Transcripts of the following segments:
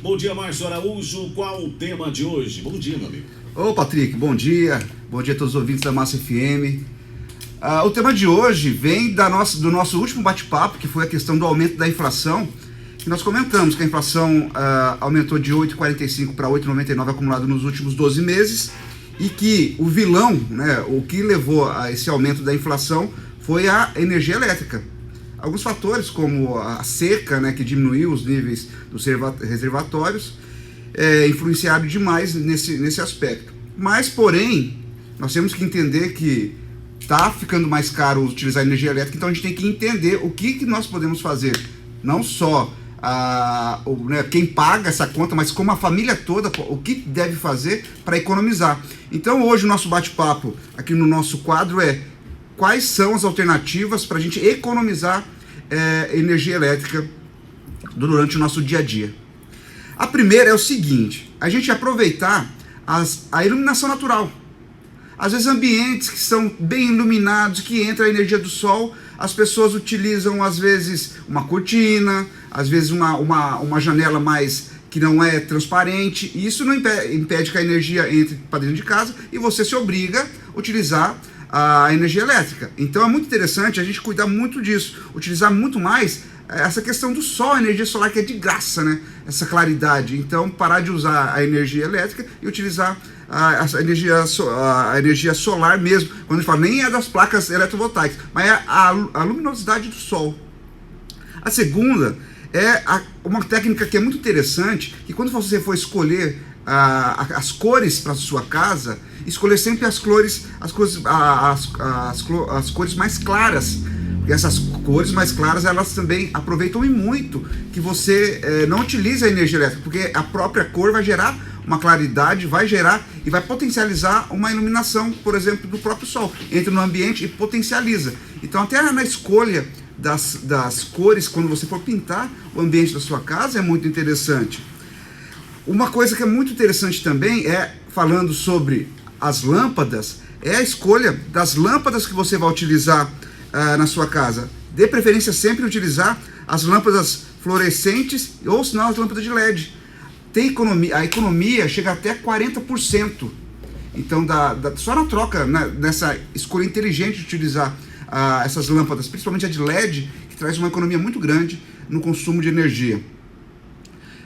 Bom dia, Márcio Araújo. Qual o tema de hoje? Bom dia, meu amigo. Ô, Patrick, bom dia. Bom dia a todos os ouvintes da Massa FM. O tema de hoje vem do nosso último bate-papo, que foi a questão do aumento da inflação. Que nós comentamos que a inflação aumentou de 8,45 para 8,99 acumulado nos últimos 12 meses e que o vilão, né, o que levou a esse aumento da inflação foi a energia elétrica. Alguns fatores como a seca, né, que diminuiu os níveis dos reservatórios, influenciaram demais nesse aspecto. Mas, porém, nós temos que entender que está ficando mais caro utilizar energia elétrica, então a gente tem que entender o que nós podemos fazer, não só quem paga essa conta, mas como a família toda, o que deve fazer para economizar. Então hoje o nosso bate-papo aqui no nosso quadro é quais são as alternativas para a gente economizar energia elétrica durante o nosso dia a dia. A primeira é o seguinte: a gente aproveitar a iluminação natural. Às vezes ambientes que são bem iluminados, que entra a energia do sol, as pessoas utilizam às vezes uma cortina, às vezes uma janela mais que não é transparente, e isso não impede que a energia entre para dentro de casa e você se obriga a utilizar a energia elétrica. Então é muito interessante a gente cuidar muito disso, utilizar muito mais essa questão do sol, a energia solar, que é de graça, né? Essa claridade. Então parar de usar a energia elétrica e utilizar a energia solar mesmo, quando a gente fala, nem é das placas eletrovoltaicas, mas é a luminosidade do sol. A segunda é uma técnica que é muito interessante, que quando você for escolher as cores para sua casa, escolher sempre as cores mais claras, porque essas cores mais claras, elas também aproveitam muito que você não utilize a energia elétrica, porque a própria cor vai gerar uma claridade, vai gerar e vai potencializar uma iluminação, por exemplo, do próprio sol. Entra no ambiente e potencializa. Então até na escolha das cores, quando você for pintar o ambiente da sua casa, é muito interessante. Uma coisa que é muito interessante também falando sobre as lâmpadas, é a escolha das lâmpadas que você vai utilizar na sua casa. Dê preferência sempre utilizar as lâmpadas fluorescentes ou senão as lâmpadas de LED. A economia chega até 40%. Então, só na troca, nessa escolha inteligente de utilizar essas lâmpadas, principalmente a de LED, que traz uma economia muito grande no consumo de energia.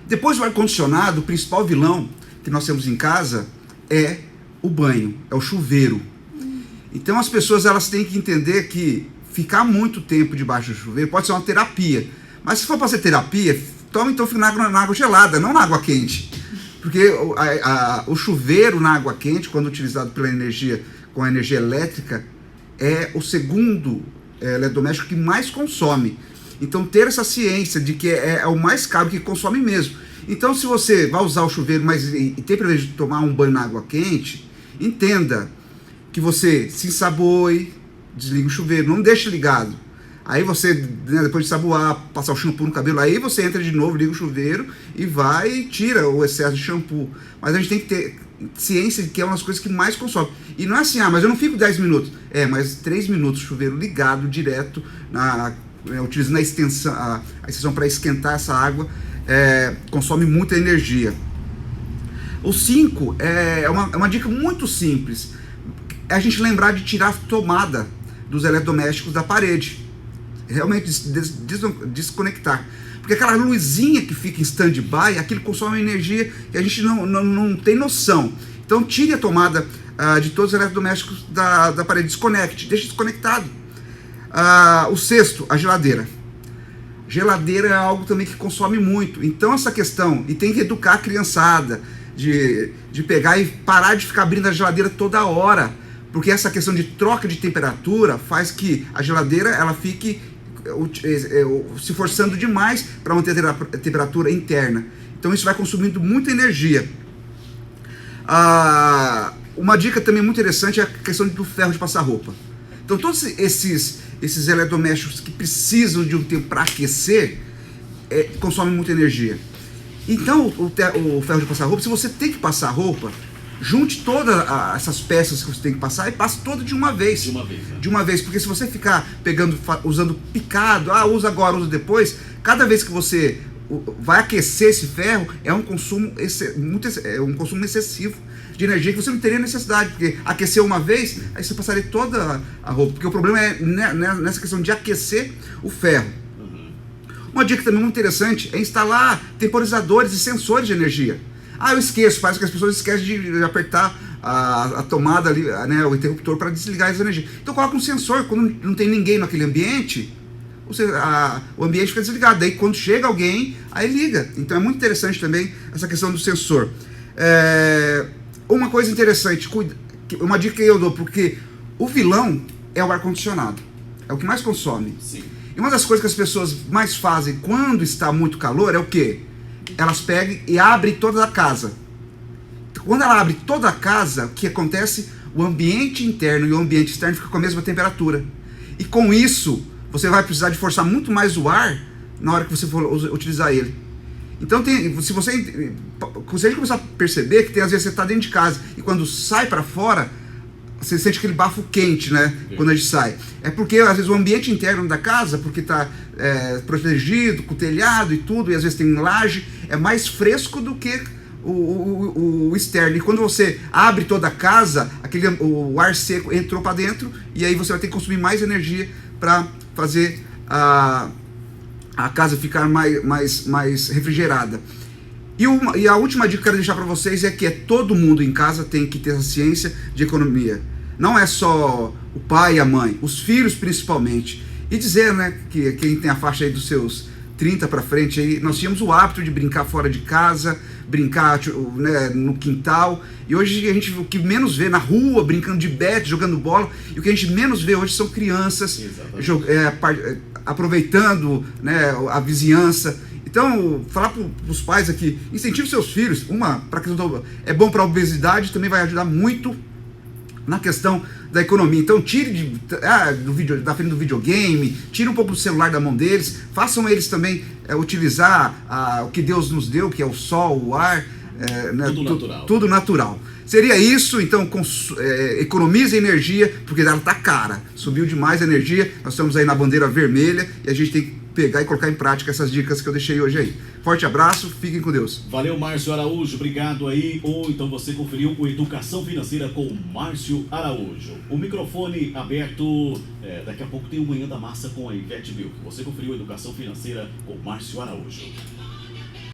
Depois do ar-condicionado, o principal vilão que nós temos em casa é o banho, é o chuveiro. Então as pessoas elas têm que entender que ficar muito tempo debaixo do chuveiro pode ser uma terapia. Mas se for para ser terapia, toma então na água gelada, não na água quente. Porque o chuveiro na água quente, quando utilizado com a energia elétrica, é o segundo eletrodoméstico que mais consome. Então ter essa ciência de que é o mais caro, que consome mesmo. Então se você vai usar o chuveiro e tem privilégio de tomar um banho na água quente, entenda que você se ensaboe, desliga o chuveiro, não deixe ligado. Aí você, depois de saboar, passar o shampoo no cabelo, aí você entra de novo, liga o chuveiro e vai e tira o excesso de shampoo. Mas a gente tem que ter ciência de que é uma das coisas que mais consome. E não é assim, mas eu não fico 10 minutos. Mas 3 minutos, chuveiro ligado, direto, utilizando a extensão para esquentar essa água, consome muita energia. O 5 é uma dica muito simples. É a gente lembrar de tirar a tomada dos eletrodomésticos da parede. Realmente desconectar. Porque aquela luzinha que fica em stand-by, aquilo consome energia que a gente não tem noção. Então tire a tomada de todos os eletrodomésticos da parede, desconecte, deixe desconectado. O 6º, a geladeira. Geladeira é algo também que consome muito. Então essa questão, e tem que educar a criançada, de pegar e parar de ficar abrindo a geladeira toda hora. Porque essa questão de troca de temperatura faz que a geladeira ela fique se forçando demais para manter a temperatura interna. Então isso vai consumindo muita energia. Uma dica também muito interessante é a questão do ferro de passar roupa. Então todos esses eletrodomésticos que precisam de um tempo para aquecer consomem muita energia. Então o ferro de passar roupa, se você tem que passar roupa, junte todas essas peças que você tem que passar e passe todas de uma vez. De uma vez, porque se você ficar usando picado, usa agora, usa depois, cada vez que você vai aquecer esse ferro, é um consumo, um consumo excessivo de energia que você não teria necessidade, porque aquecer uma vez, aí você passaria toda a roupa, porque o problema é nessa questão de aquecer o ferro. Uma dica também muito interessante é instalar temporizadores e sensores de energia. Eu esqueço, parece que as pessoas esquecem de apertar a tomada ali, né, o interruptor para desligar essa energia. Então coloca um sensor, quando não tem ninguém naquele ambiente, o ambiente fica desligado. Daí quando chega alguém, aí liga. Então é muito interessante também essa questão do sensor. Uma coisa interessante, uma dica que eu dou, porque o vilão é o ar-condicionado. É o que mais consome. Sim. E uma das coisas que as pessoas mais fazem quando está muito calor é o quê? Elas pegam e abrem toda a casa. Quando ela abre toda a casa, o que acontece? O ambiente interno e o ambiente externo ficam com a mesma temperatura. E com isso, você vai precisar de forçar muito mais o ar na hora que você for utilizar ele. Então, se a gente começar a perceber que às vezes você está dentro de casa e quando sai para fora, você sente aquele bafo quente, né? Quando a gente sai. É porque, às vezes, o ambiente interno da casa, porque está protegido, com telhado e tudo, e às vezes tem laje, é mais fresco do que o externo. E quando você abre toda a casa, o ar seco entrou para dentro, e aí você vai ter que consumir mais energia para fazer a casa ficar mais refrigerada. E a última dica que eu quero deixar para vocês é que todo mundo em casa tem que ter a ciência de economia. Não é só o pai e a mãe, os filhos principalmente. E dizer, né, que quem tem a faixa aí dos seus 30 para frente, aí, nós tínhamos o hábito de brincar fora de casa, brincar, né, no quintal. E hoje o que menos vê na rua, brincando de bete, jogando bola, e o que a gente menos vê hoje são crianças aproveitando, né, a vizinhança. Então, falar para os pais aqui, incentive seus filhos, é bom para a obesidade, também vai ajudar muito na questão da economia. Então, tire da frente do videogame, tire um pouco do celular da mão deles, façam eles também utilizar o que Deus nos deu, que é o sol, o ar, né, tudo natural. Seria isso, então economize energia, porque ela está cara, subiu demais a energia, nós estamos aí na bandeira vermelha e a gente tem que pegar e colocar em prática essas dicas que eu deixei hoje aí. Forte abraço, fiquem com Deus. Valeu, Márcio Araújo, obrigado aí. Ou então você conferiu o Educação Financeira com Márcio Araújo. O microfone aberto, daqui a pouco tem o Manhã da Massa com a Ivete Milk. Você conferiu Educação Financeira com Márcio Araújo.